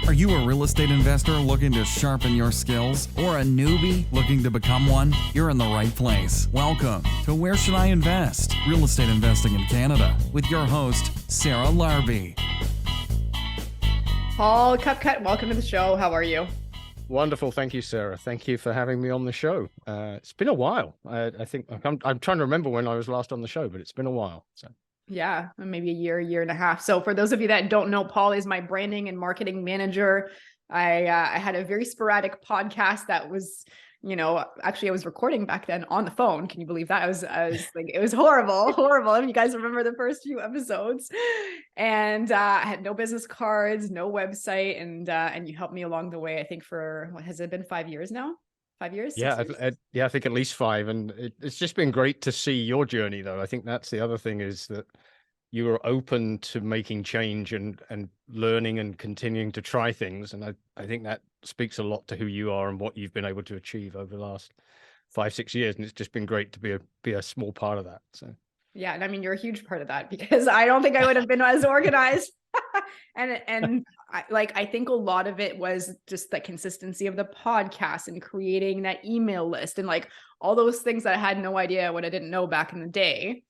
Are you a real estate investor looking to sharpen your skills or a newbie looking to become one? You're in the right place. Welcome to Where Should I Invest? Real Estate Investing in Canada with your host, Sarah Larby. Paul Cupcut, welcome to the show. How are you? Wonderful. Thank you, Sarah. Thank you for having me on the show. It's been a while. I think I'm trying to remember when I was last on the show, but it's been a while. So. Yeah, maybe a year and a half. So for those of you that don't know, Paul is my branding and marketing manager. I had a very sporadic podcast that was, actually I was recording back then on the phone. Can you believe that? I was like, it was horrible. I mean, you guys remember the first few episodes, and I had no business cards, no website, and you helped me along the way. I think for what has it been 5 years now? 5 years? Yeah, 6 years? I think at least 5, and it's just been great to see your journey, though. I think that's the other thing, is that you are open to making change and learning and continuing to try things, and I think that speaks a lot to who you are and what you've been able to achieve over the last 5-6 years, and it's just been great to be a small part of that. So yeah, and I mean, you're a huge part of that, because I don't think I would have been as organized. and I think a lot of it was just the consistency of the podcast and creating that email list and like all those things that I had no idea what I didn't know back in the day.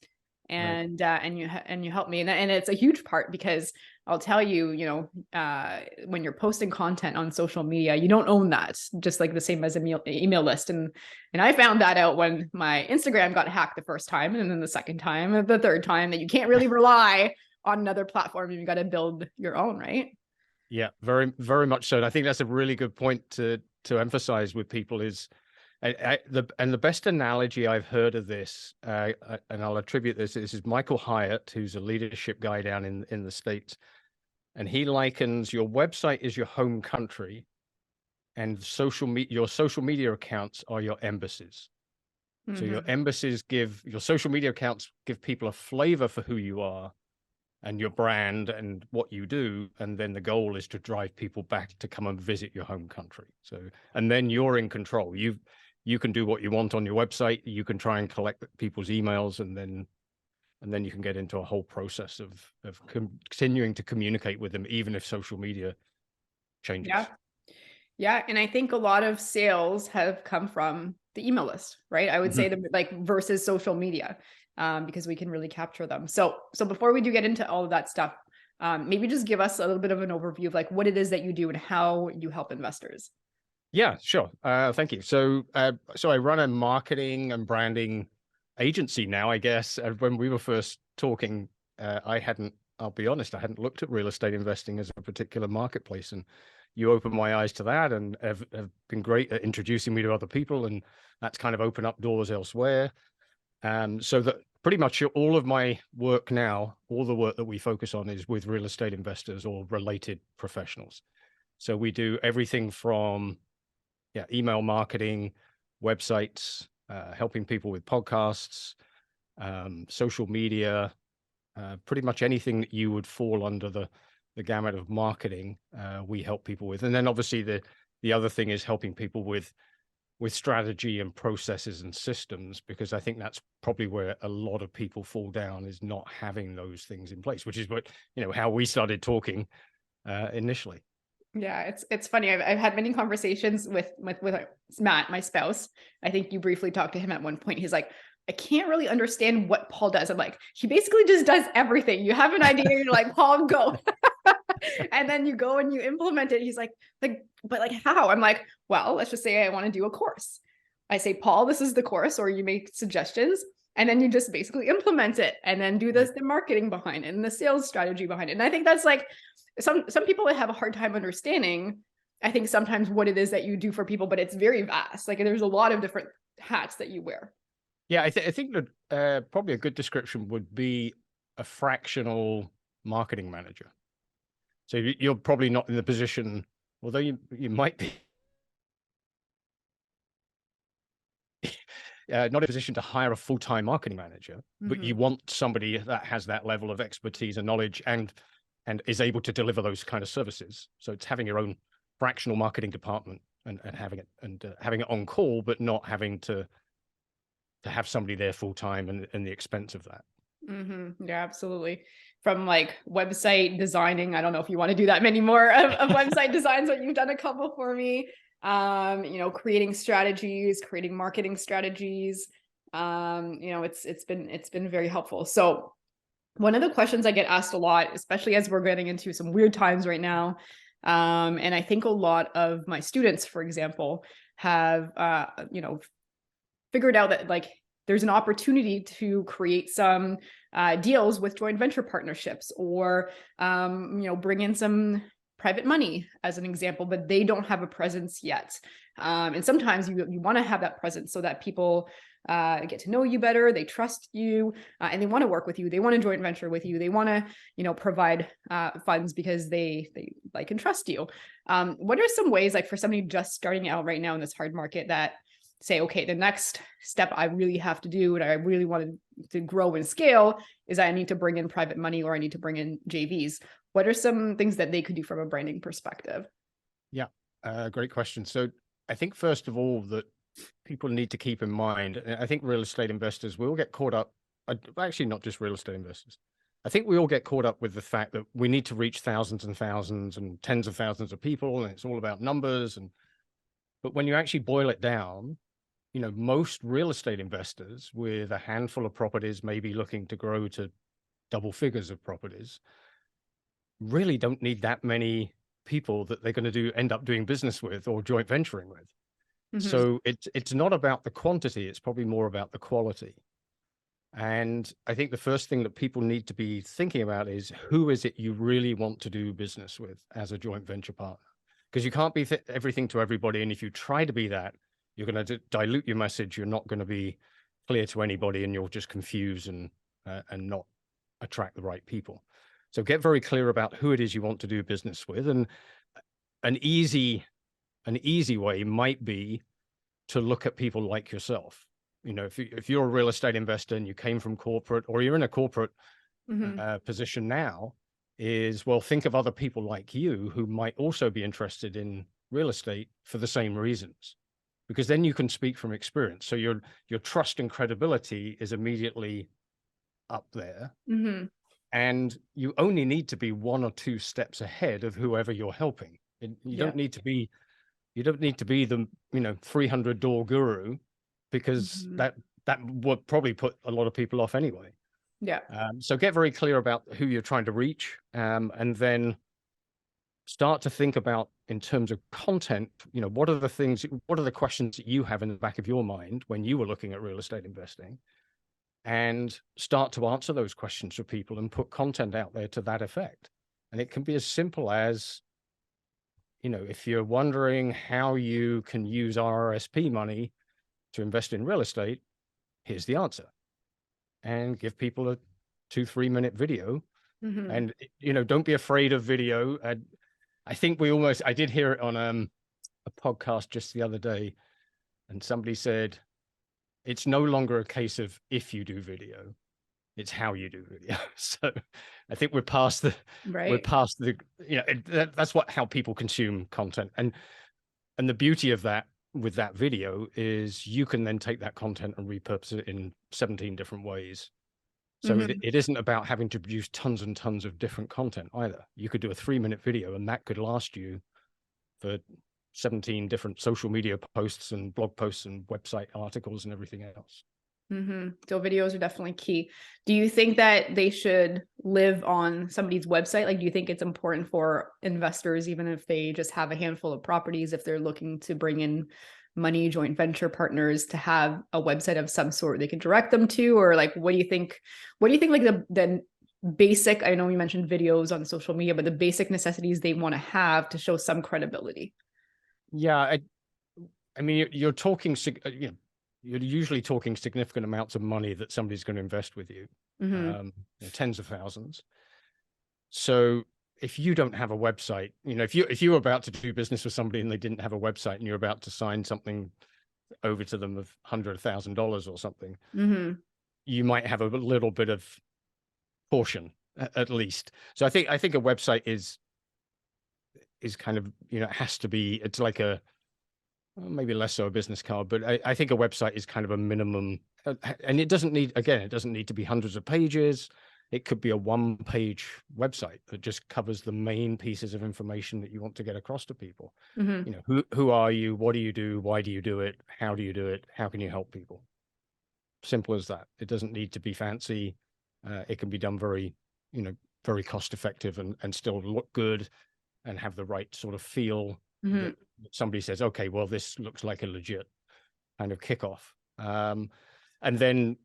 And right. And you helped me, and it's a huge part, because I'll tell you, when you're posting content on social media, you don't own that, just like the same as an email list. And I found that out when my Instagram got hacked the first time, and then the second time, and the third time, that you can't really rely on another platform. You got to build your own, right? Yeah, very, very much so. And I think that's a really good point to emphasize with people is, the best analogy I've heard of this, and I'll attribute this is Michael Hyatt, who's a leadership guy down in the States. And he likens your website is your home country, and your social media accounts are your embassies. Mm-hmm. So your embassies your social media accounts give people a flavor for who you are and your brand and what you do. And then the goal is to drive people back to come and visit your home country. So, and then you're in control. You can do what you want on your website. You can try and collect people's emails, and then you can get into a whole process of continuing to communicate with them, even if social media changes. Yeah. And I think a lot of sales have come from the email list, right? I would say that, like, versus social media. Because we can really capture them. So before we do get into all of that stuff, maybe just give us a little bit of an overview of like what it is that you do and how you help investors. Yeah, sure. Thank you. So I run a marketing and branding agency now, I guess. When we were first talking, I'll be honest, I hadn't looked at real estate investing as a particular marketplace, and you opened my eyes to that, and have been great at introducing me to other people, and that's kind of opened up doors elsewhere. So that pretty much all of my work now, all the work that we focus on is with real estate investors or related professionals. So we do everything from email marketing, websites, helping people with podcasts, social media, pretty much anything that you would fall under the gamut of marketing, we help people with. And then obviously the other thing is helping people with strategy and processes and systems, because I think that's probably where a lot of people fall down, is not having those things in place, which is what, how we started talking initially. Yeah, it's funny. I've had many conversations with Matt, my spouse. I think you briefly talked to him at one point. He's like, I can't really understand what Paul does. I'm like, he basically just does everything. You have an idea, you're like, Paul, go. And then you go and you implement it. He's like, but like how? I'm like, well, let's just say I want to do a course. I say, Paul, this is the course, or you make suggestions, and then you just basically implement it, and then do the marketing behind it and the sales strategy behind it. And I think that's like some people that have a hard time understanding, I think, sometimes what it is that you do for people, but it's very vast. Like there's a lot of different hats that you wear. Yeah, I think that probably a good description would be a fractional marketing manager. So you're probably not in the position, although you might be, not in a position to hire a full-time marketing manager, but you want somebody that has that level of expertise and knowledge and is able to deliver those kind of services. So it's having your own fractional marketing department and having it on call, but not having to have somebody there full-time and the expense of that. Yeah, absolutely. From like website designing, I don't know if you want to do that many more of website designs, but you've done a couple for me. Creating strategies, creating marketing strategies. It's been very helpful. So one of the questions I get asked a lot, especially as we're getting into some weird times right now, and I think a lot of my students, for example, have figured out that like there's an opportunity to create some deals with joint venture partnerships, or bring in some private money as an example, but they don't have a presence yet. And sometimes you want to have that presence so that people get to know you better, they trust you, and they want to work with you, they want to joint venture with you, they want to provide funds because they like and trust you. What are some ways, like for somebody just starting out right now in this hard market, that say, okay, the next step I really have to do and I really want to grow and scale is I need to bring in private money, or I need to bring in JVs? What are some things that they could do from a branding perspective? Yeah, great question. So I think first of all that people need to keep in mind, and I think real estate investors will get caught up, actually not just real estate investors. I think we all get caught up with the fact that we need to reach thousands and thousands and tens of thousands of people, and it's all about numbers. But when you actually boil it down, most real estate investors with a handful of properties, maybe looking to grow to double figures of properties, really don't need that many people that they're going to end up doing business with or joint venturing with. So it's not about the quantity, it's probably more about the quality. And I think the first thing that people need to be thinking about is, who is it you really want to do business with as a joint venture partner? Because you can't be everything to everybody. And if you try to be that, you're going to dilute your message. You're not going to be clear to anybody, and you'll just confuse and not attract the right people. So get very clear about who it is you want to do business with. And an easy way might be to look at people like yourself. If you're a real estate investor and you came from corporate, or you're in a corporate position now, think of other people like you who might also be interested in real estate for the same reasons, because then you can speak from experience. So your trust and credibility is immediately up there. And you only need to be one or two steps ahead of whoever you're helping. You don't need to be the 300 door guru, because that would probably put a lot of people off anyway. So get very clear about who you're trying to reach, and then start to think about, in terms of content, what are the questions that you have in the back of your mind when you were looking at real estate investing, and start to answer those questions for people and put content out there to that effect. And it can be as simple as, if you're wondering how you can use RRSP money to invest in real estate, here's the answer. And give people a 2-3 minute video. And, don't be afraid of video. I think I did hear it on a podcast just the other day, and somebody said, it's no longer a case of if you do video, it's how you do video. So I think we're past the, that's how people consume content. And the beauty of that, with that video, is you can then take that content and repurpose it in 17 different ways. So it isn't about having to produce tons and tons of different content either. You could do a 3-minute video, and that could last you for 17 different social media posts and blog posts and website articles and everything else. So videos are definitely key. Do you think that they should live on somebody's website? Like, do you think it's important for investors, even if they just have a handful of properties, if they're looking to bring in money, joint venture partners, to have a website of some sort they can direct them to? Or like, what do you think like the basic, I know you mentioned videos on social media, but the basic necessities they want to have to show some credibility? Yeah, I mean, you're talking, you're usually talking significant amounts of money that somebody's going to invest with you, tens of thousands. So if you don't have a website, if you were about to do business with somebody and they didn't have a website, and you're about to sign something over to them of $100,000 or something, you might have a little bit of caution, at least. So I think a website is kind of, it has to be, it's like maybe less so a business card, but I think a website is kind of a minimum And it doesn't need to be hundreds of pages. It could be a one-page website that just covers the main pieces of information that you want to get across to people. Mm-hmm. You know, who are you? What do you do? Why do you do it? How do you do it? How can you help people? Simple as that. It doesn't need to be fancy. It can be done very, very cost effective and still look good and have the right sort of feel Mm-hmm. that somebody says, okay, well, this looks like a legit kind of kickoff. And then,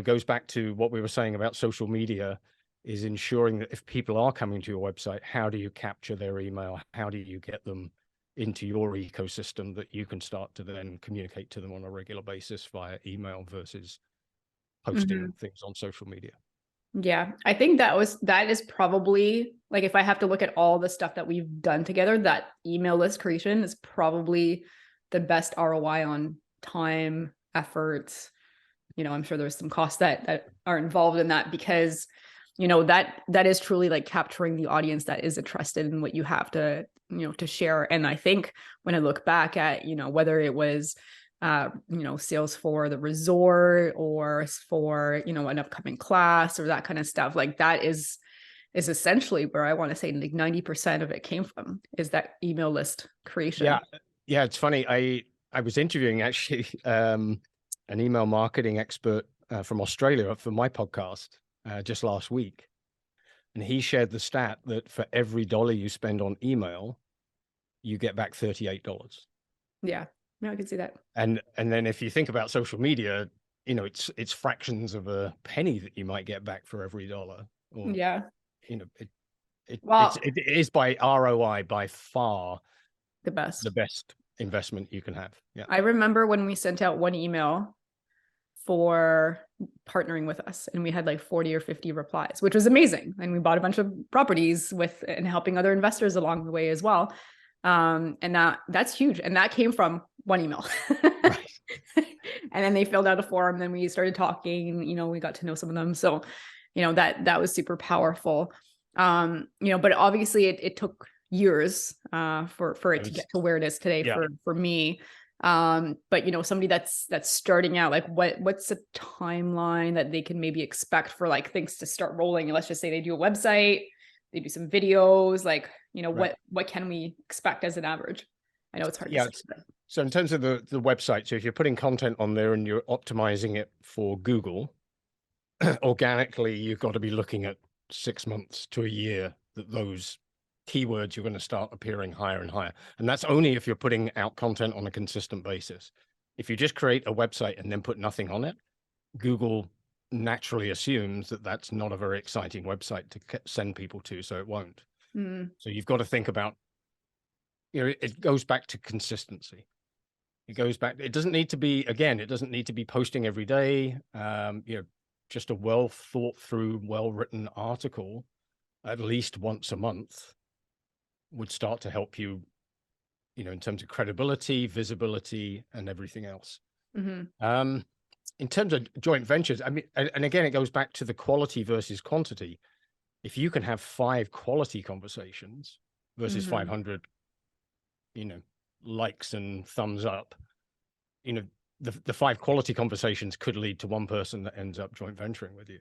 goes back to what we were saying about social media, is ensuring that if people are coming to your website, how do you capture their email? How do you get them into your ecosystem that you can start to then communicate to them on a regular basis via email versus posting Mm-hmm. things on social media? Yeah, I think that is probably, like, if I have to look at all the stuff that we've done together, that email list creation is probably the best ROI on time, effort. I'm sure there's some costs that are involved in that, because that is truly like capturing the audience that is interested in what you have to to share. And I think when I look back at whether it was sales for the resort or for an upcoming class or that kind of stuff, like that is essentially where I want to say like 90% of it came from, is that email list creation. Yeah, it's funny. I was interviewing actually an email marketing expert from Australia for my podcast just last week. And he shared the stat that for every dollar you spend on email, you get back $38. Yeah, I can see that. And then if you think about social media, it's fractions of a penny that you might get back for every dollar. Or, Yeah. it Well, is by ROI by far the best investment you can have. Yeah. I remember when we sent out one email for partnering with us, and we had like 40 or 50 replies, which was amazing. And we bought a bunch of properties and helping other investors along the way as well. And that's huge. And that came from one email. Right. And then they filled out a form, then we started talking, we got to know some of them. So, that was super powerful. But obviously it took years for it to get to where it is today. Yeah. For me. But somebody that's starting out, like what's the timeline that they can maybe expect for like things to start rolling? And let's just say they do a website, they do some videos, like, right. What can we expect as an average? I know it's hard to say. So in terms of the website, so if you're putting content on there and you're optimizing it for Google, organically, you've got to be looking at 6 months to a year that those keywords you're going to start appearing higher and higher. And that's only if you're putting out content on a consistent basis. If you just create a website and then put nothing on it, Google naturally assumes that that's not a very exciting website to send people to, so it won't. Mm. So you've got to think about, it goes back to consistency. It goes back, it doesn't need to be, again, it doesn't need to be posting every day. Just a well thought through, well-written article at least once a month would start to help you, in terms of credibility, visibility, and everything else. Mm-hmm. In terms of joint ventures, I mean, and again, it goes back to the quality versus quantity. If you can have 5 quality conversations versus mm-hmm. 500, likes and thumbs up, the 5 quality conversations could lead to one person that ends up joint venturing with you.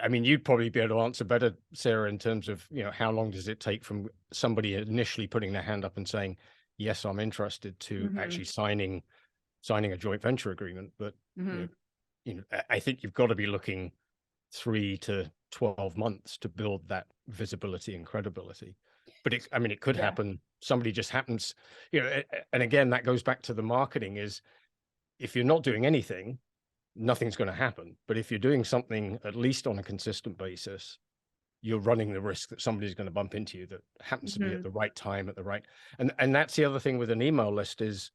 I mean, you'd probably be able to answer better, Sarah, in terms of, how long does it take from somebody initially putting their hand up and saying, yes, I'm interested, to mm-hmm. actually signing a joint venture agreement. But, mm-hmm. I think you've got to be looking 3 to 12 months to build that visibility and credibility. But it could happen. Somebody just happens, and again, that goes back to the marketing is, if you're not doing anything, nothing's going to happen. But if you're doing something at least on a consistent basis, you're running the risk that somebody's going to bump into you that happens mm-hmm. to be at the right time, at the right. And that's the other thing with an email list is,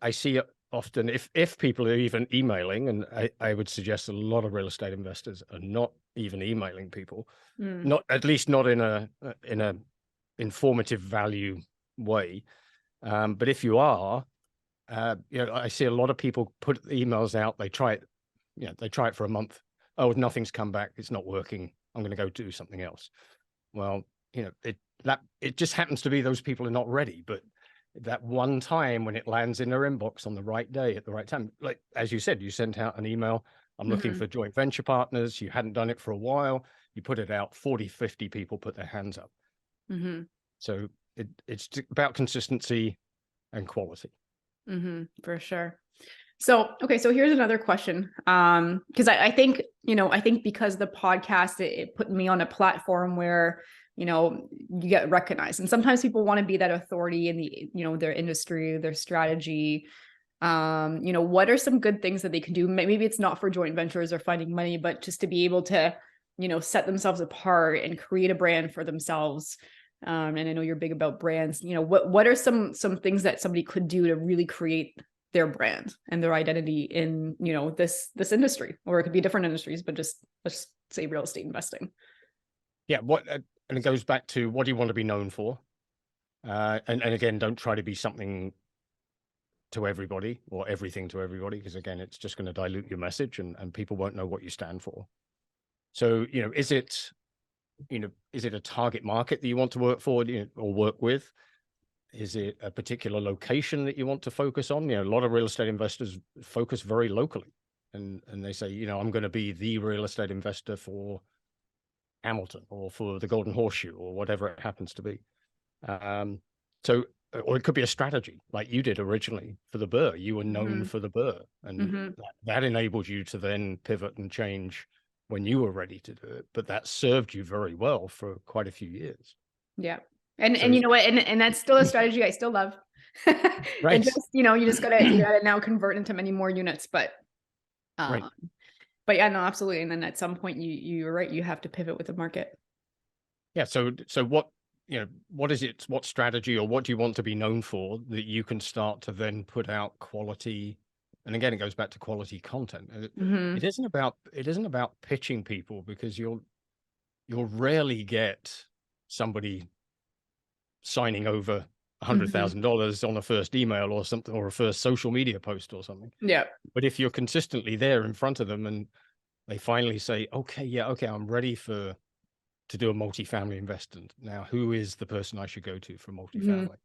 I see it often, if people are even emailing, and I would suggest a lot of real estate investors are not even emailing people, not, at least not in a informative value way. But if you are, I see a lot of people put emails out, they try it for a month. Oh, nothing's come back. It's not working. I'm going to go do something else. Well, it just happens to be those people are not ready, but that one time when it lands in their inbox on the right day at the right time. Like, as you said, you sent out an email, I'm looking for joint venture partners. You hadn't done it for a while. You put it out, 40, 50 people put their hands up. So it's about consistency and quality. For sure. So, okay. So here's another question. Because I think, I think because the podcast, it put me on a platform where, you get recognized, and sometimes people want to be that authority in the, their industry, their strategy. What are some good things that they can do? Maybe it's not for joint ventures or finding money, but just to be able to, set themselves apart and create a brand for themselves. And I know you're big about brands. What are some things that somebody could do to really create their brand and their identity in, this industry, or it could be different industries, but just let's say real estate investing. Yeah. And it goes back to, what do you want to be known for? And again, don't try to be something to everybody or everything to everybody, because again, it's just going to dilute your message and people won't know what you stand for. So, is it a target market that you want to work for, or work with? Is it a particular location that you want to focus on? A lot of real estate investors focus very locally, and they say, I'm going to be the real estate investor for Hamilton or for the Golden Horseshoe or whatever it happens to be. Or it could be a strategy like you did originally for the Burr. You were known for the Burr, and that enabled you to then pivot and change when you were ready to do it. But that served you very well for quite a few years. Yeah. And you know what? And that's still a strategy I still love. Right. And just, you just gotta now convert into many more units. But Right. But yeah, no, absolutely. And then at some point you're right, you have to pivot with the market. Yeah. So what, what is it, what strategy or what do you want to be known for that you can start to then put out quality? And again, it goes back to quality content. It isn't about pitching people, because you'll rarely get somebody signing over $100,000 on a first email or something, or a first social media post or something. Yeah. But if you're consistently there in front of them and they finally say, okay, I'm ready to do a multifamily investment. Now, who is the person I should go to for multifamily?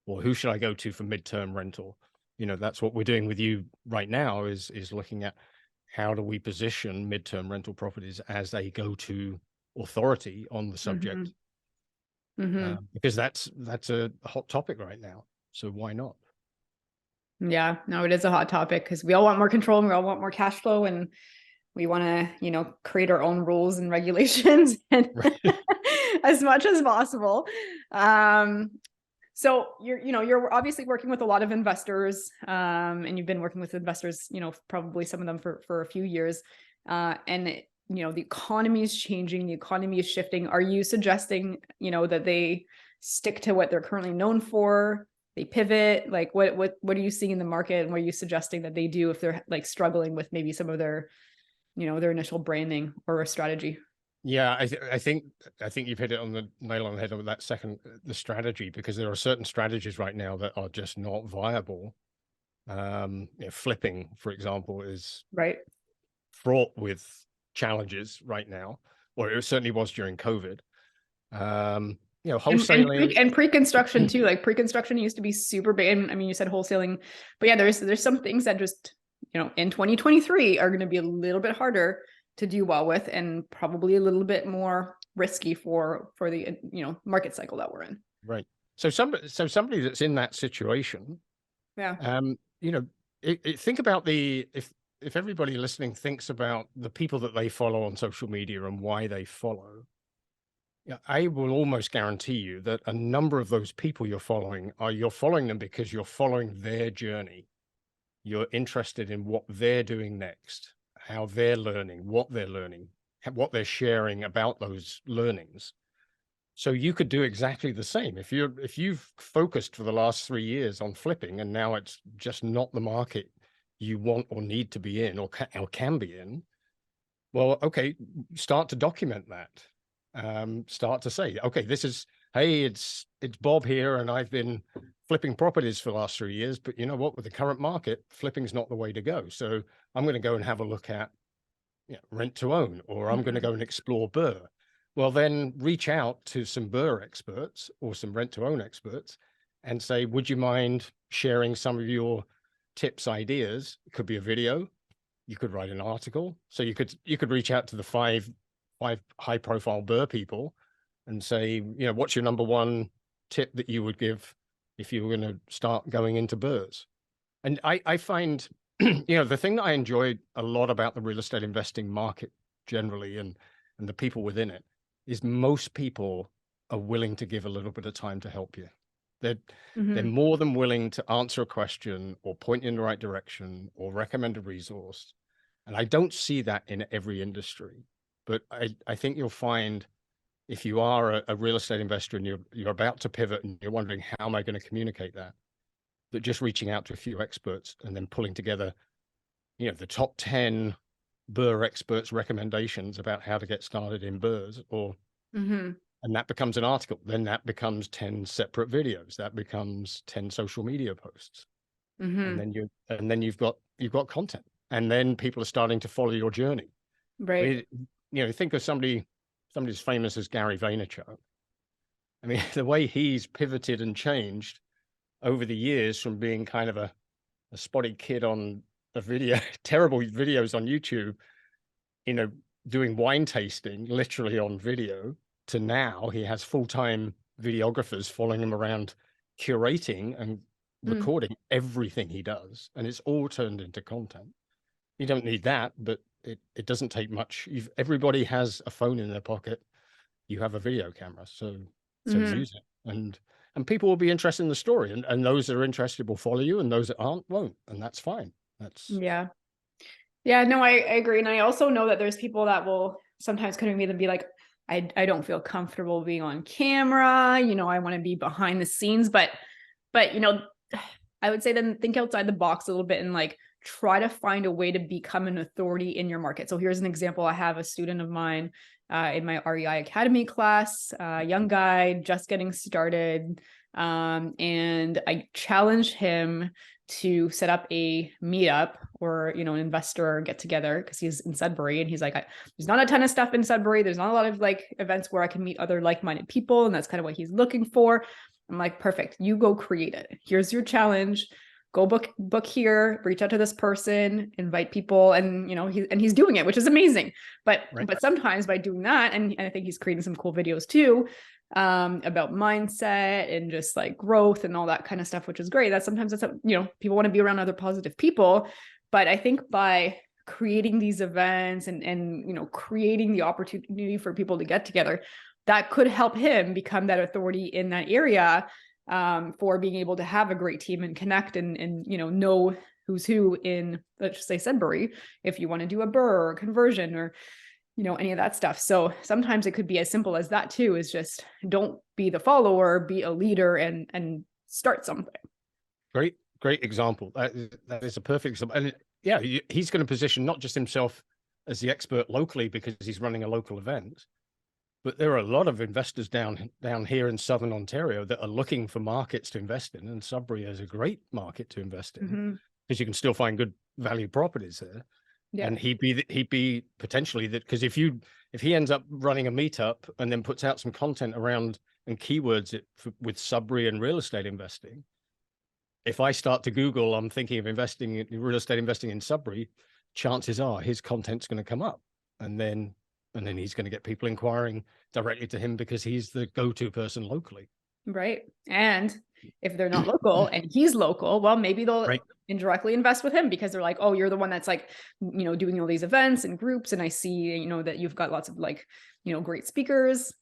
Or who should I go to for midterm rental? That's what we're doing with you right now, is looking at how do we position midterm rental properties as a go-to authority on the subject. Because that's a hot topic right now. So why not? Yeah, no, it is a hot topic because we all want more control and we all want more cash flow, and we want to, create our own rules and regulations and as much as possible. So you're obviously working with a lot of investors, and you've been working with investors, probably some of them for a few years, and the economy is changing, the economy is shifting. Are you suggesting, that they stick to what they're currently known for? They pivot? Like what are you seeing in the market, and what are you suggesting that they do if they're like struggling with maybe some of their, their initial branding or a strategy? Yeah, I think you've hit it on the nail on the head with that second, the strategy, because there are certain strategies right now that are just not viable. Flipping, for example, is fraught with challenges right now, or it certainly was during COVID. Wholesaling and pre-construction too. Like pre-construction used to be super big. And I mean, you said wholesaling, but yeah, there's some things that just, in 2023 are going to be a little bit harder to do well with, and probably a little bit more risky for the, market cycle that we're in. Right. So somebody that's in that situation, think about if everybody listening thinks about the people that they follow on social media and why they follow, I will almost guarantee you that a number of those people you're following them because you're following their journey. You're interested in what they're doing next, how they're learning, what they're sharing about those learnings. So you could do exactly the same. If you've focused for the last 3 years on flipping, and now it's just not the market you want or need to be in, or can be in, well, okay, start to document that. Start to say, okay, hey, it's Bob here, and I've been flipping properties for the last 3 years, but you know what, with the current market, flipping's not the way to go. So I'm going to go and have a look at rent to own, or I'm going to go and explore Burr. Well, then reach out to some Burr experts or some rent to own experts and say, would you mind sharing some of your tips, ideas? It could be a video. You could write an article. So you could reach out to the five high profile Burr people and say, what's your number one tip that you would give if you were going to start going into Burrs? And I find, the thing that I enjoy a lot about the real estate investing market generally, and the people within it, is most people are willing to give a little bit of time to help you. They're more than willing to answer a question or point you in the right direction or recommend a resource. And I don't see that in every industry, but I think you'll find, if you are a real estate investor and you're about to pivot and you're wondering, how am I going to communicate that just reaching out to a few experts and then pulling together, the top 10 Burr experts recommendations about how to get started in Burrs, and that becomes an article. Then that becomes 10 separate videos. That becomes 10 social media posts. And then you've got content, and then people are starting to follow your journey. Right. Think of somebody as famous as Gary Vaynerchuk. I mean, the way he's pivoted and changed over the years from being kind of a spotty kid on a video, terrible videos on YouTube, doing wine tasting literally on video, to now he has full-time videographers following him around, curating and recording everything he does, and it's all turned into content. You don't need that, but it doesn't take much. Everybody has a phone in their pocket. You have a video camera, so use it, and people will be interested in the story, and those that are interested will follow you, and those that aren't won't, and that's fine. No, I agree. And I also know that there's people that will sometimes come to me and be like, I don't feel comfortable being on camera. I want to be behind the scenes, but I would say then think outside the box a little bit and like try to find a way to become an authority in your market. So here's an example. I have a student of mine in my REI Academy class, young guy just getting started. And I challenged him to set up a meetup or, an investor get together, because he's in Sudbury, and he's like, there's not a ton of stuff in Sudbury. There's not a lot of like events where I can meet other like-minded people. And that's kind of what he's looking for. I'm like, perfect. You go create it. Here's your challenge. Go book here, reach out to this person, invite people. And, he's doing it, which is amazing. But sometimes by doing that, and I think he's creating some cool videos too, about mindset and just like growth and all that kind of stuff, which is great. Sometimes people want to be around other positive people. But I think by creating these events and creating the opportunity for people to get together, that could help him become that authority in that area, for being able to have a great team and connect and know who's who in, let's just say, Sudbury, if you want to do a Burr or conversion or any of that stuff. So sometimes it could be as simple as that too, is just don't be the follower, be a leader and start something. Great example. That is a perfect example. And he's going to position not just himself as the expert locally because he's running a local event, but there are a lot of investors down here in Southern Ontario that are looking for markets to invest in, and Sudbury is a great market to invest in because you can still find good value properties there. Yeah. And he'd be potentially that, because if he ends up running a meetup and then puts out some content around and keywords with Sudbury and real estate investing, if I start to Google, I'm thinking of investing in real estate investing in Sudbury, chances are his content's going to come up, and then he's going to get people inquiring directly to him because he's the go-to person locally. Right. And if they're not local and he's local, well, maybe they'll indirectly invest with him because they're like, oh, you're the one that's like, doing all these events and groups. And I see, that you've got lots of like, great speakers.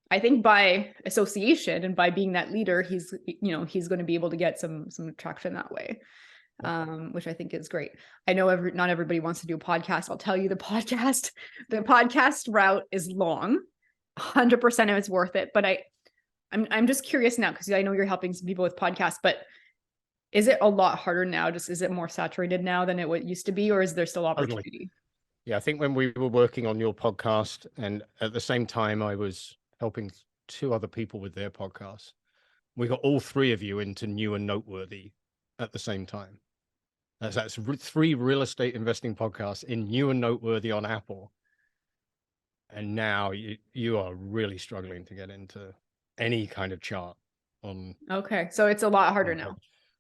I think by association and by being that leader, he's going to be able to get some traction that way. Which I think is great. I know not everybody wants to do a podcast. I'll tell you the podcast route is long, 100% of it's worth it. But I'm just curious now, because I know you're helping some people with podcasts, but is it a lot harder now? Is it more saturated now than it used to be, or is there still opportunity? Totally. Yeah, I think when we were working on your podcast, and at the same time I was helping 2 other people with their podcasts, we got all 3 of you into New and Noteworthy at the same time. That's 3 real estate investing podcasts in New and Noteworthy on Apple. And now you are really struggling to get into any kind of chart. on. Okay. So it's a lot harder now.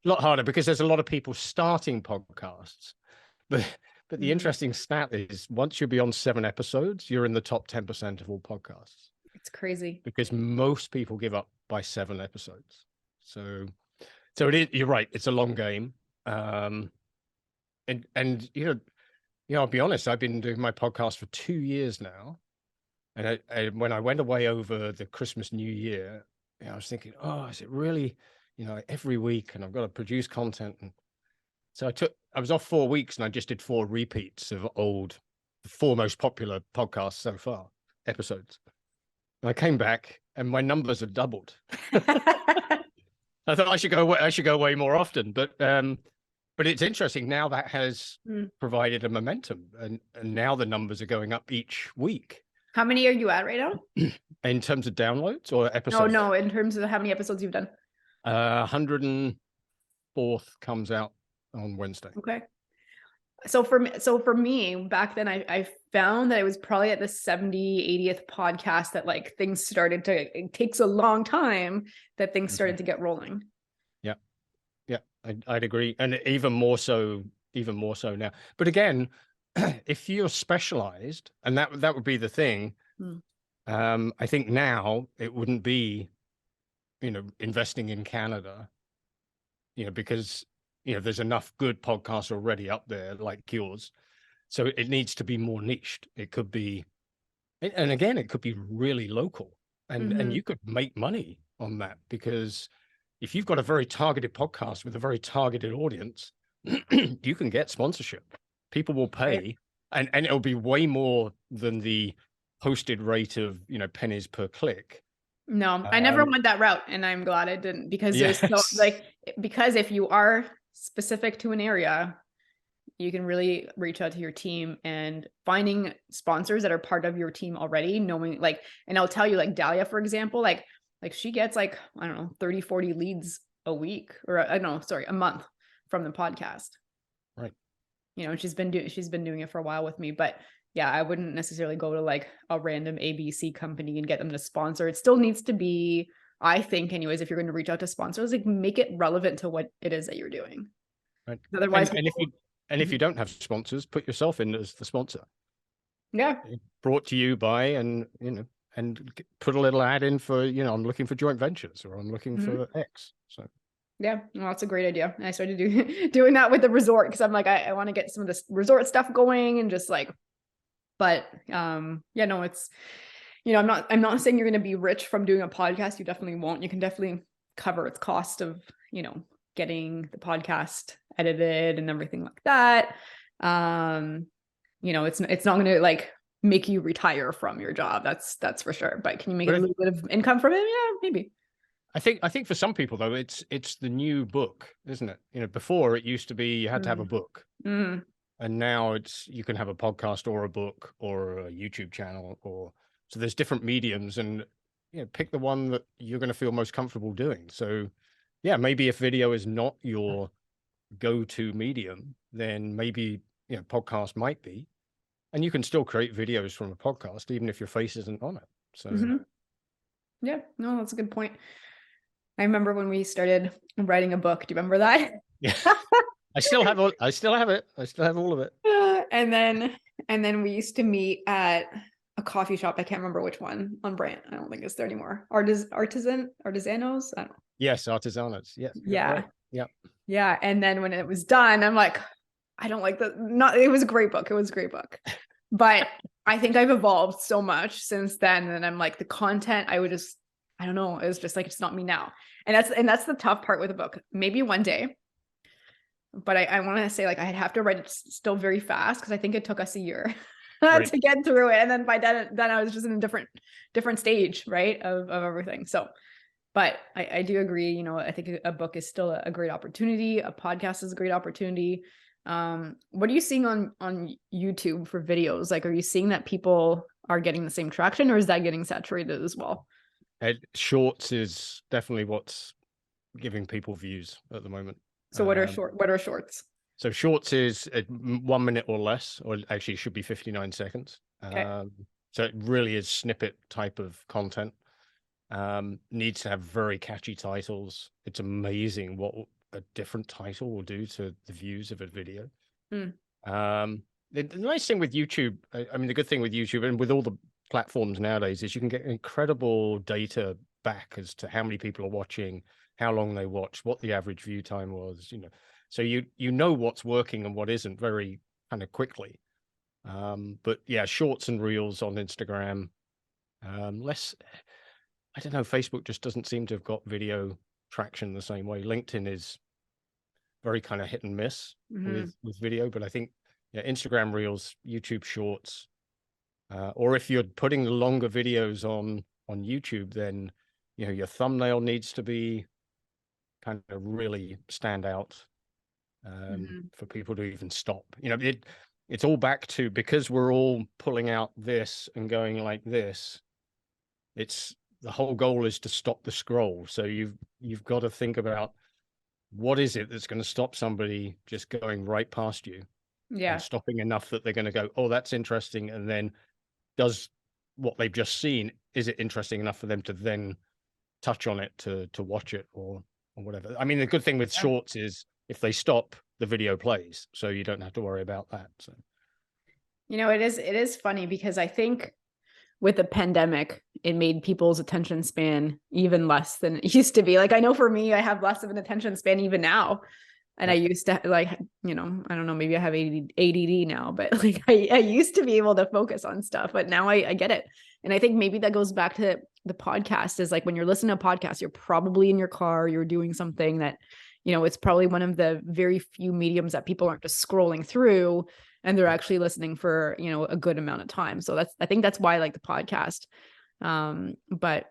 A lot harder because there's a lot of people starting podcasts. But the interesting stat is once you're beyond 7 episodes, you're in the top 10% of all podcasts. It's crazy. Because most people give up by 7 episodes. So it is, you're right, it's a long game. And I'll be honest, I've been doing my podcast for 2 years now. And when I went away over the Christmas New Year, I was thinking, oh, is it really, every week, and I've got to produce content. And so I was off 4 weeks and I just did 4 repeats of the 4 most popular podcasts so far, episodes. And I came back and my numbers have doubled. I thought I should go away more often, but it's interesting now that has provided a momentum, and now the numbers are going up each week. How many are you at right now? In terms of downloads or episodes? No, in terms of how many episodes you've done. 104th comes out on Wednesday. Okay. So for me, back then I found that it was probably at the 80th podcast that like things started to, it takes a long time that things started to get rolling. Yeah, I'd agree. And even more so now. But again, if you're specialized, and that would be the thing, I think now it wouldn't be, investing in Canada, because there's enough good podcasts already up there like yours. So it needs to be more niched. It could be, and again, it could be really local, and you could make money on that, because if you've got a very targeted podcast with a very targeted audience, you can get sponsorship. People will pay, and it'll be way more than the posted rate of, pennies per click. No, I never went that route, and I'm glad I didn't, because there's because if you are specific to an area, you can really reach out to your team, and finding sponsors that are part of your team already, knowing and I'll tell you, Dahlia, for example, like she gets I don't know, 30, 40 leads a week, or a month from the podcast. Right. She's been doing it for a while with me, but yeah, I wouldn't necessarily go to a random ABC company and get them to sponsor. It still needs to be, I think anyways, if you're going to reach out to sponsors, make it relevant to what it is that you're doing. Right. Otherwise, if you don't have sponsors, put yourself in as the sponsor. Yeah. Brought to you by, and put a little ad in for, I'm looking for joint ventures, or I'm looking for X. So. Yeah, well, that's a great idea. I started doing that with the resort, because I'm I want to get some of this resort stuff going, and just but no, it's, I'm not saying you're going to be rich from doing a podcast. You definitely won't. You can definitely cover its cost of, getting the podcast edited and everything like that. It's not going to make you retire from your job. That's for sure. But can you make a little bit of income from it? Yeah, maybe. I think for some people though, it's the new book, isn't it? Before it used to be you had to have a book. And now you can have a podcast or a book or a YouTube channel, so there's different mediums, and pick the one that you're going to feel most comfortable doing. So yeah, maybe if video is not your go-to medium, then maybe podcast might be, and you can still create videos from a podcast even if your face isn't on it. So yeah, no, that's a good point. I remember when we started writing a book. Do you remember that? Yeah. I still have it. I still have all of it. And then we used to meet at a coffee shop. I can't remember which one on Brant. I don't think it's there anymore. Artisanos. I don't know. Yes, Artisanos. Yes. Yeah. Right. Yeah. Yeah. And then when it was done, I'm like, I don't like it was a great book. It was a great book. But I think I've evolved so much since then. And I'm the content, I don't know. It was just it's not me now. And that's the tough part with a book. Maybe one day. But I want to say I'd have to write it still very fast, because I think it took us a year to get through it. And then by then I was just in a different stage, right, of everything. So, but I do agree, I think a book is still a great opportunity. A podcast is a great opportunity. What are you seeing on YouTube for videos? Are you seeing that people are getting the same traction, or is that getting saturated as well? Shorts is definitely what's giving people views at the moment. So what are shorts? So shorts is 1 minute or less, or actually it should be 59 seconds. Okay. So it really is snippet type of content. Needs to have very catchy titles. It's amazing what a different title will do to the views of a video. The nice thing with YouTube, I mean, the good thing with YouTube and with all the platforms nowadays is you can get incredible data back as to how many people are watching, how long they watch, what the average view time was, so you know what's working and what isn't very kind of quickly. But yeah, shorts and reels on Instagram, less, I don't know, Facebook just doesn't seem to have got video traction the same way. LinkedIn is very kind of hit and miss with video, but I think Instagram reels, YouTube shorts, or if you're putting the longer videos on YouTube, then your thumbnail needs to be kind of really stand out for people to even stop. It's all back to, because we're all pulling out this and going like this, it's the whole goal is to stop the scroll. So you've got to think about what is it that's going to stop somebody just going right past you, and stopping enough that they're going to go, oh, that's interesting, and then does what they've just seen, is it interesting enough for them to then touch on it to watch it or whatever. I mean, the good thing with shorts is if they stop, the video plays, so you don't have to worry about that. So it is funny because I think with the pandemic, it made people's attention span even less than it used to be. Like, I know for me, I have less of an attention span even now. And I used to I don't know, maybe I have ADD now, but like I used to be able to focus on stuff, but now I get it. And I think maybe that goes back to the podcast, is like when you're listening to a podcast, you're probably in your car, you're doing something that, it's probably one of the very few mediums that people aren't just scrolling through and they're actually listening for, a good amount of time. So I think that's why I like the podcast. But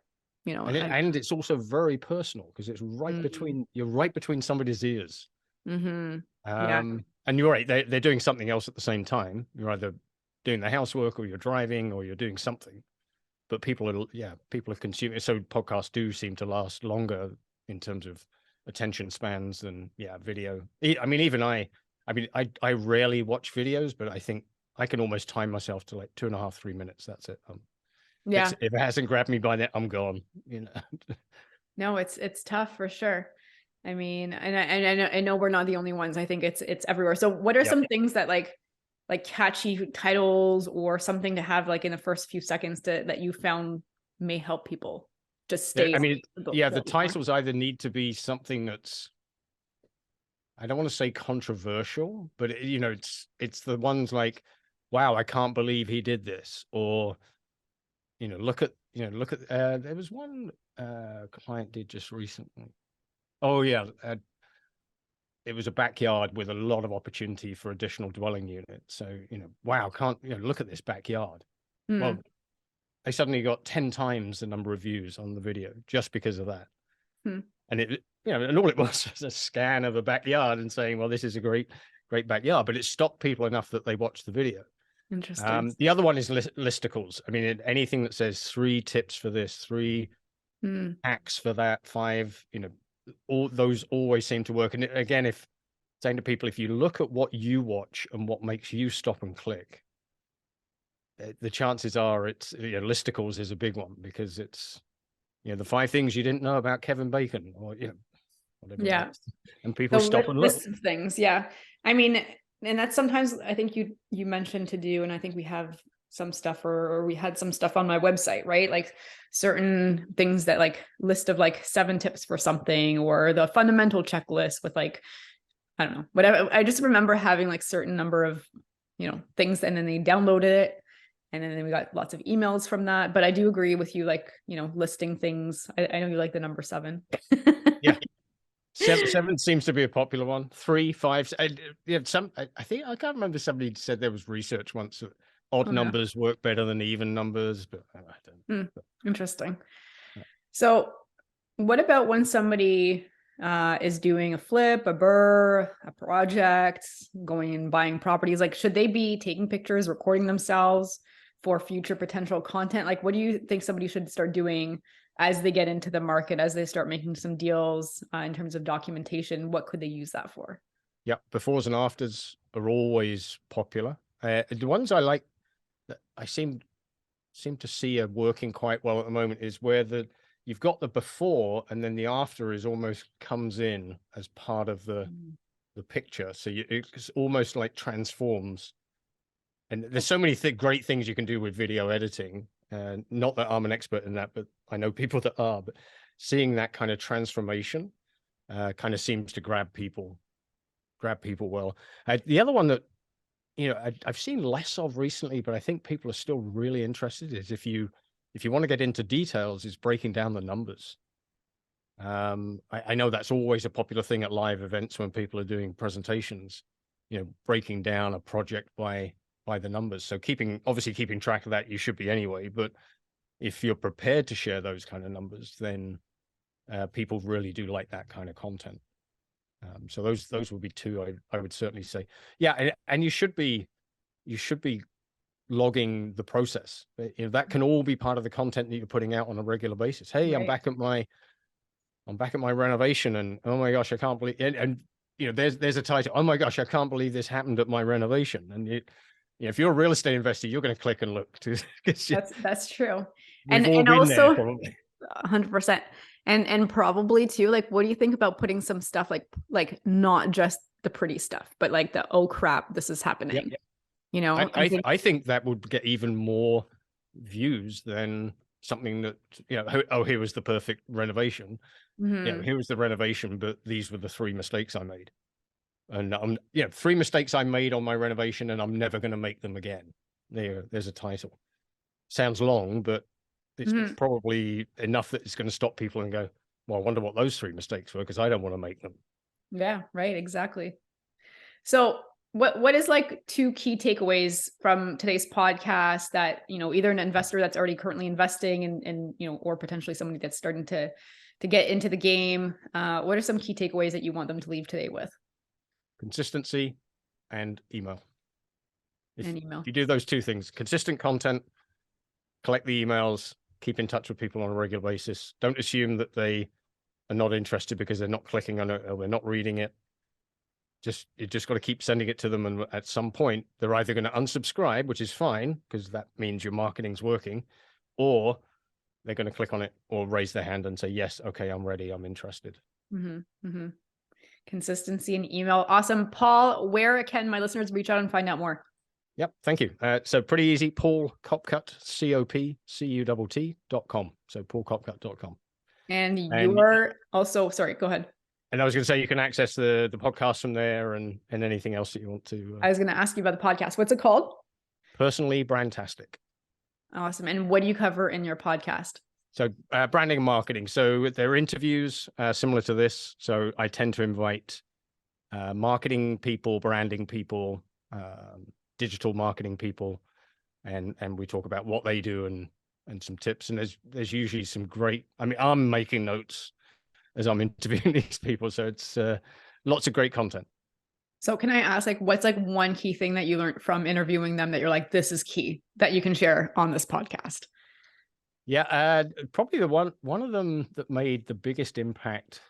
and it's also very personal because it's right between, you're right between somebody's ears. And you're right, they're doing something else at the same time. You're either doing the housework or you're driving or you're doing something, but people are consuming. So podcasts do seem to last longer in terms of attention spans than video. I mean, even I rarely watch videos, but I think I can almost time myself to like 2.5, 3 minutes. That's it. If it hasn't grabbed me by then, I'm gone. No, it's tough for sure. I mean, and I know we're not the only ones. I think it's everywhere. So what are some things that like catchy titles or something to have like in the first few seconds that you found may help people just stay? I mean, the titles either need to be something that's, I don't want to say controversial, but it's the ones like, wow, I can't believe he did this, or look at there was one client did just recently. Oh yeah, it was a backyard with a lot of opportunity for additional dwelling units. So wow, look at this backyard. Well, they suddenly got 10 times the number of views on the video just because of that. And it, and all it was a scan of a backyard and saying, well, this is a great backyard, but it stopped people enough that they watched the video. Interesting. The other one is listicles. I mean, anything that says 3 tips for this, 3 hacks for that, 5, all those always seem to work. And again, if saying to people, if you look at what you watch and what makes you stop and click, the chances are it's listicles is a big one, because it's the 5 things you didn't know about Kevin Bacon, or whatever. And people stop and look. List of things. I mean, and that's sometimes I think you mentioned to do, and I think we have some stuff or we had some stuff on my website, right? Like certain things that like list of like 7 tips for something, or the fundamental checklist with like, I don't know, whatever. I just remember having like certain number of, things, and then they downloaded it. And then we got lots of emails from that. But I do agree with you, like, listing things. I know you like the number 7. Yeah. 7 seems to be a popular one. 3, 5. I think I can't remember, somebody said there was research once that odd numbers work better than even numbers, but I don't. Interesting. So what about when somebody is doing a flip, a burr, a project, going and buying properties? Like, should they be taking pictures, recording themselves for future potential content? Like, what do you think somebody should start doing as they get into the market, as they start making some deals in terms of documentation? What could they use that for? Yeah, befores and afters are always popular. The ones I like that I seem to see are working quite well at the moment is where you've got the before, and then the after is almost comes in as part of the picture. So it's almost like transforms. And there's so many great things you can do with video editing. Not that I'm an expert in that, but I know people that are. But seeing that kind of transformation kind of seems to grab people well. The other one that I've seen less of recently, but I think people are still really interested, is if you want to get into details, is breaking down the numbers. I know that's always a popular thing at live events when people are doing presentations, breaking down a project by the numbers. So obviously keeping track of that, you should be anyway, but if you're prepared to share those kind of numbers, then people really do like that kind of content. So those would be two I would certainly say. Yeah, and you should be logging the process. That can all be part of the content that you're putting out on a regular basis. Hey, right. I'm back at my renovation, and oh my gosh, I can't believe. And there's a title. Oh my gosh, I can't believe this happened at my renovation. And if you're a real estate investor, you're going to click and look. That's true. And also, 100%. And probably too, like, what do you think about putting some stuff like not just the pretty stuff, but like the, oh crap, this is happening. Yep. I think that would get even more views than something that, here was the perfect renovation. Here was the renovation, but these were the 3 mistakes I made. And 3 mistakes I made on my renovation, and I'm never going to make them again. There's a title. Sounds long, but it's probably enough that it's going to stop people and go, well, I wonder what those 3 mistakes were, because I don't want to make them. Yeah, right. Exactly. So what is like 2 key takeaways from today's podcast that, either an investor that's already currently investing and or potentially somebody that's starting to get into the game? What are some key takeaways that you want them to leave today with? Consistency and email. If email. you do those 2 things, consistent content, collect the emails, keep in touch with people on a regular basis. Don't assume that they are not interested because they're not clicking on it or they're not reading it. You just got to keep sending it to them, and at some point they're either going to unsubscribe, which is fine because that means your marketing's working, or they're going to click on it or raise their hand and say, yes, okay, I'm ready, I'm interested. Consistency and email. Awesome. Paul, where can my listeners reach out and find out more? Yep. Thank you. So pretty easy. Paul Copcutt, COPCUTT.com. So paulcopcutt.com. And you're also, sorry, go ahead. And I was going to say, you can access the podcast from there and anything else that you want to. I was going to ask you about the podcast. What's it called? Personally Brandtastic. Awesome. And what do you cover in your podcast? So branding and marketing. So there are interviews similar to this. So I tend to invite marketing people, branding people, digital marketing people, and we talk about what they do and some tips. And there's usually some great, I'm making notes as I'm interviewing these people. So it's lots of great content. So can I ask, what's one key thing that you learned from interviewing them that you're like, this is key that you can share on this podcast? Yeah, probably the one of them that made the biggest impact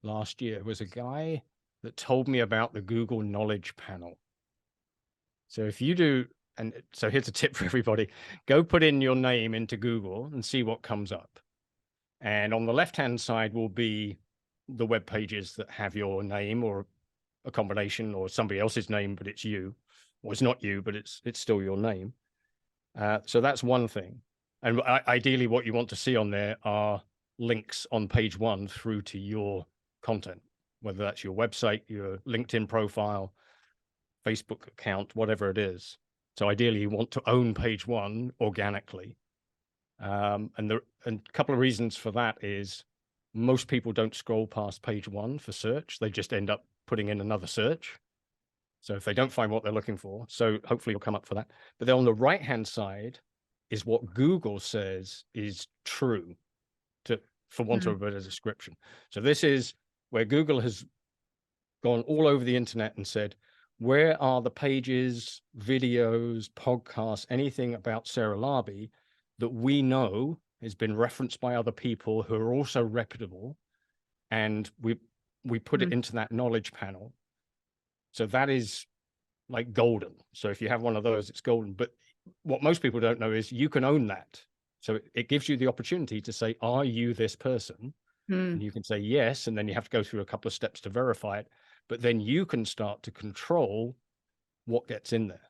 last year was a guy that told me about the Google Knowledge Panel. So if you do, and so here's a tip for everybody, go put in your name into Google and see what comes up. And on the left-hand side will be the web pages that have your name or a combination or somebody else's name, but it's you, or it's not you, but it's still your name. So that's one thing. And ideally what you want to see on there are links on page 1 through to your content, whether that's your website, your LinkedIn profile, Facebook account, whatever it is. So ideally you want to own page 1 organically. And a couple of reasons for that is most people don't scroll past page 1 for search. They just end up putting in another search. So if they don't find what they're looking for, so hopefully you'll come up for that. But then on the right-hand side is what Google says is true, for want of a better description. So this is where Google has gone all over the internet and said, where are the pages, videos, podcasts, anything about Sarah Larby that we know has been referenced by other people who are also reputable, and we put it into that knowledge panel. So that is like golden. So if you have one of those, it's golden. But what most people don't know is you can own that. So it gives you the opportunity to say, are you this person? And you can say yes, and then you have to go through a couple of steps to verify it. But then you can start to control what gets in there.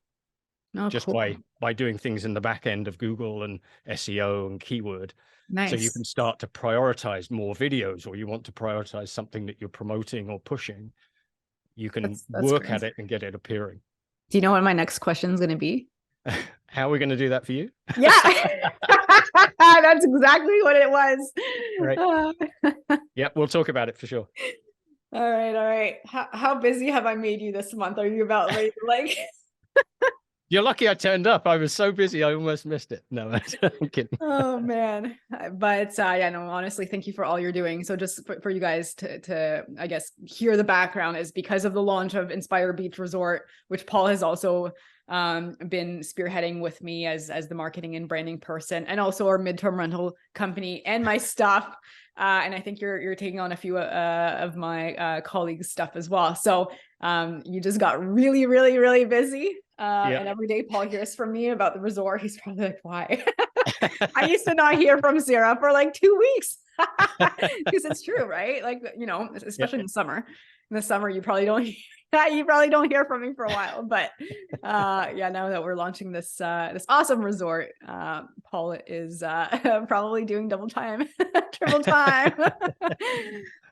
Oh, just cool. by doing things in the back end of Google and SEO and keyword. Nice. So you can start to prioritize more videos, or you want to prioritize something that you're promoting or pushing. You can work great. at it and get it appearing. Do you know what my next question is going to be? How are we going to do that for you? Yeah, that's exactly what it was. Right. Yeah, we'll talk about it for sure. All right. How busy have I made you this month? Are you about ready to like? You're lucky I turned up. I was so busy, I almost missed it. No, I'm kidding. Oh man. But yeah, no, honestly, thank you for all you're doing. So just for you guys to, I guess, hear the background is because of the launch of Inspire Beach Resort, which Paul has also been spearheading with me as the marketing and branding person, and also our midterm rental company and my stuff. And I think you're taking on a few of my colleagues' stuff as well. So you just got really, really, really busy. And every day Paul hears from me about the resort. He's probably like, why? I used to not hear from Sarah for like 2 weeks. Because it's true, right? Like, you know, especially in the summer. In the summer, you probably don't hear from me for a while. But yeah, now that we're launching this this awesome resort, Paul is probably doing double time, triple time.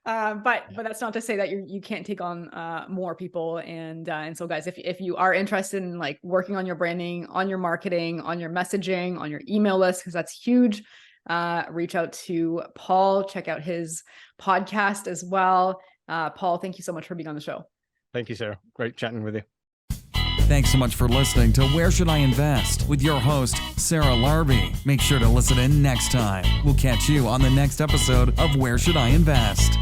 But that's not to say that you can't take on more people. And so guys, if you are interested in like working on your branding, on your marketing, on your messaging, on your email list, because that's huge, reach out to Paul, check out his podcast as well. Paul, thank you so much for being on the show. Thank you, Sarah. Great chatting with you. Thanks so much for listening to Where Should I Invest with your host, Sarah Larby. Make sure to listen in next time. We'll catch you on the next episode of Where Should I Invest?